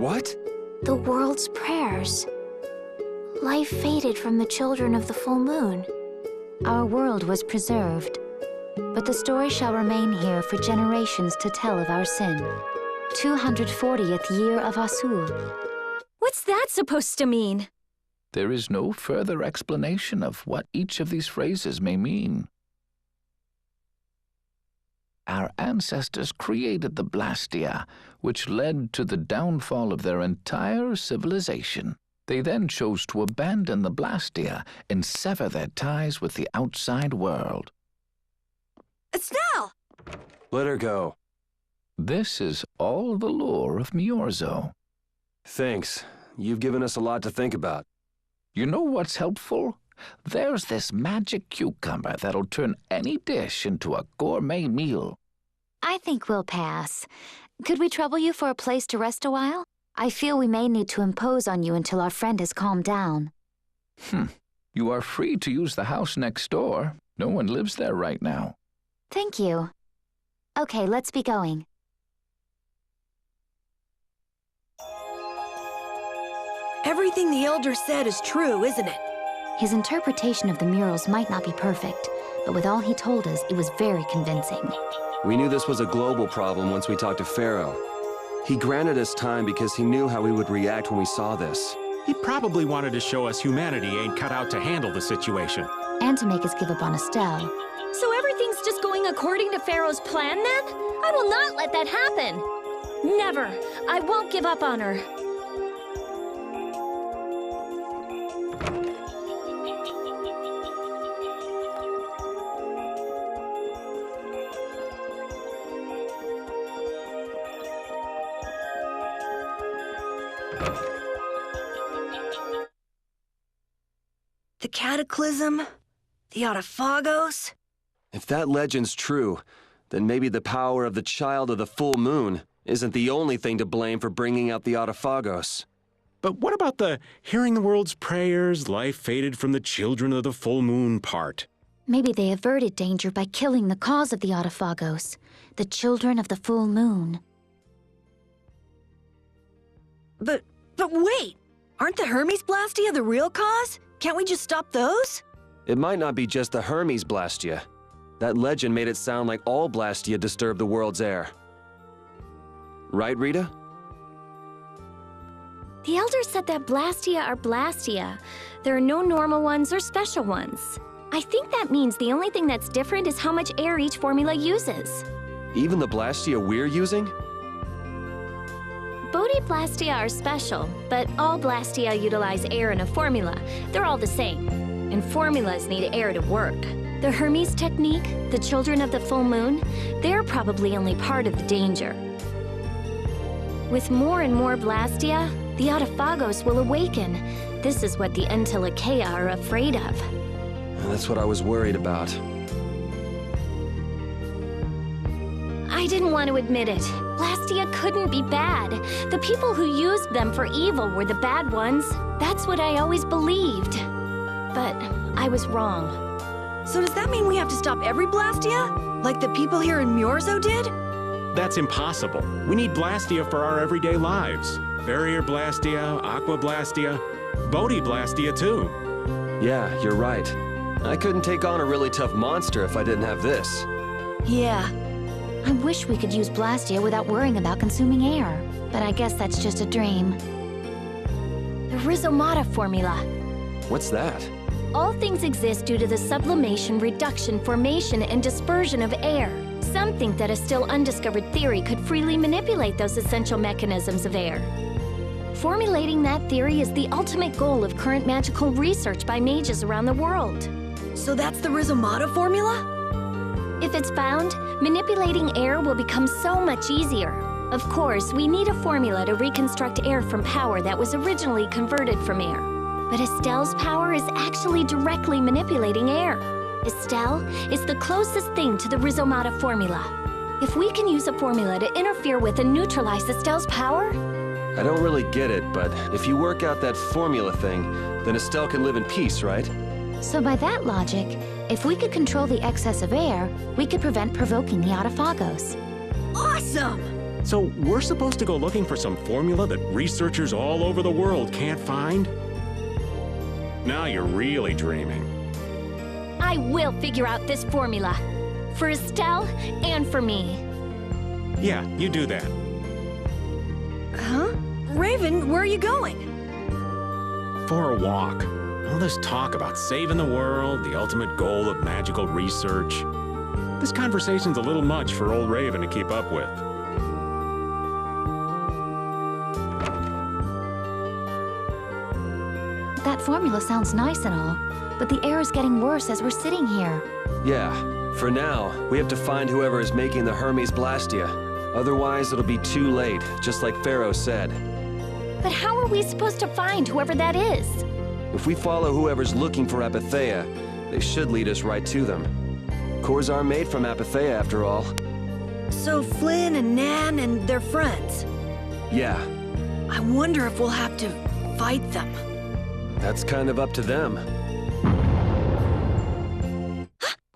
What? The world's prayers. Life faded from the children of the full moon. Our world was preserved, but the story shall remain here for generations to tell of our sin. 240th year of Asul. What's that supposed to mean? There is no further explanation of what each of these phrases may mean. Our ancestors created the Blastia, which led to the downfall of their entire civilization. They then chose to abandon the Blastia and sever their ties with the outside world. Estelle! Let her go. This is all the lore of Miorzo. Thanks. You've given us a lot to think about. You know what's helpful? There's this magic cucumber that'll turn any dish into a gourmet meal. I think we'll pass. Could we trouble you for a place to rest a while? I feel we may need to impose on you until our friend has calmed down. You are free to use the house next door. No one lives there right now. Thank you. Okay, let's be going. Everything the Elder said is true, isn't it? His interpretation of the murals might not be perfect, but with all he told us, it was very convincing. We knew this was a global problem once we talked to Pharaoh. He granted us time because he knew how we would react when we saw this. He probably wanted to show us humanity ain't cut out to handle the situation. And to make us give up on Estelle. So everything's just going according to Pharaoh's plan then? I will not let that happen! Never! I won't give up on her. The Cataclysm? The Autophagos? If that legend's true, then maybe the power of the child of the full moon isn't the only thing to blame for bringing out the Autophagos. But what about the hearing the world's prayers, life faded from the children of the full moon part? Maybe they averted danger by killing the cause of the Autophagos, the children of the full moon. But wait! Aren't the Hermes Blastia the real cause? Can't we just stop those? It might not be just the Hermes Blastia. That legend made it sound like all Blastia disturb the world's air. Right, Rita? The Elder said that Blastia are Blastia. There are no normal ones or special ones. I think that means the only thing that's different is how much air each formula uses. Even the Blastia we're using? Blastia are special, but all Blastia utilize air in a formula. They're all the same, and formulas need air to work. The Hermes technique, the children of the full moon, they're probably only part of the danger. With more and more Blastia, the Autophagos will awaken. This is what the Entelekea are afraid of. That's what I was worried about. I didn't want to admit it. Blastia couldn't be bad. The people who used them for evil were the bad ones. That's what I always believed. But I was wrong. So does that mean we have to stop every Blastia? Like the people here in Miorzo did? That's impossible. We need Blastia for our everyday lives. Barrier Blastia, Aqua Blastia, Bodhi Blastia too. Yeah, you're right. I couldn't take on a really tough monster if I didn't have this. Yeah. I wish we could use Blastia without worrying about consuming air, but I guess that's just a dream. The Rhizomata formula. What's that? All things exist due to the sublimation, reduction, formation, and dispersion of air. Some think that a still undiscovered theory could freely manipulate those essential mechanisms of air. Formulating that theory is the ultimate goal of current magical research by mages around the world. So that's the Rhizomata formula? If it's found, manipulating air will become so much easier. Of course, we need a formula to reconstruct air from power that was originally converted from air. But Estelle's power is actually directly manipulating air. Estelle is the closest thing to the Rhizomata formula. If we can use a formula to interfere with and neutralize Estelle's power... I don't really get it, but if you work out that formula thing, then Estelle can live in peace, right? So by that logic, if we could control the excess of air, we could prevent provoking the Autophagos. Awesome! So we're supposed to go looking for some formula that researchers all over the world can't find? Now you're really dreaming. I will figure out this formula. For Estelle and for me. Yeah, you do that. Huh? Raven, where are you going? For a walk. All this talk about saving the world, the ultimate goal of magical research. This conversation's a little much for old Raven to keep up with. That formula sounds nice and all, but the air is getting worse as we're sitting here. Yeah, for now, we have to find whoever is making the Hermes Blastia. Otherwise, it'll be too late, just like Pharaoh said. But how are we supposed to find whoever that is? If we follow whoever's looking for Apatheia, they should lead us right to them. Cores are made from Apatheia, after all. So Flynn and Nan and their friends. Yeah, I wonder if we'll have to fight them. that's kind of up to them.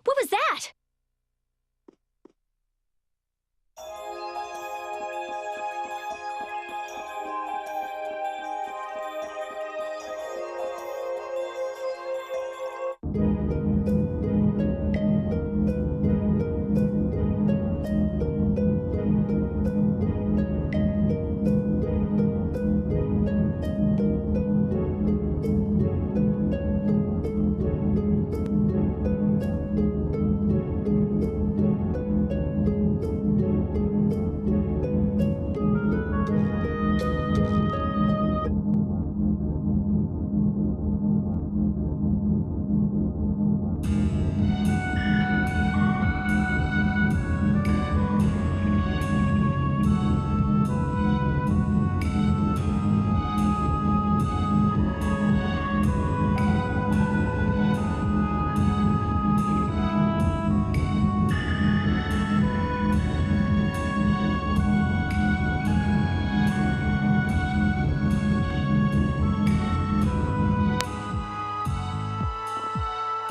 What was that?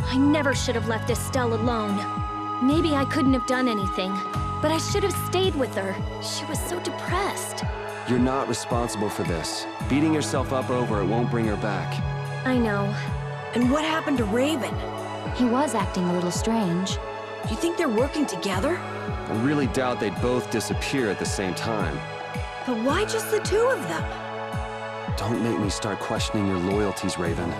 I never should have left Estelle alone. Maybe I couldn't have done anything, but I should have stayed with her. She was so depressed. You're not responsible for this. Beating yourself up over it won't bring her back. I know. And what happened to Raven? He was acting a little strange. Do you think they're working together? I really doubt they'd both disappear at the same time. But why just the two of them? Don't make me start questioning your loyalties, Raven.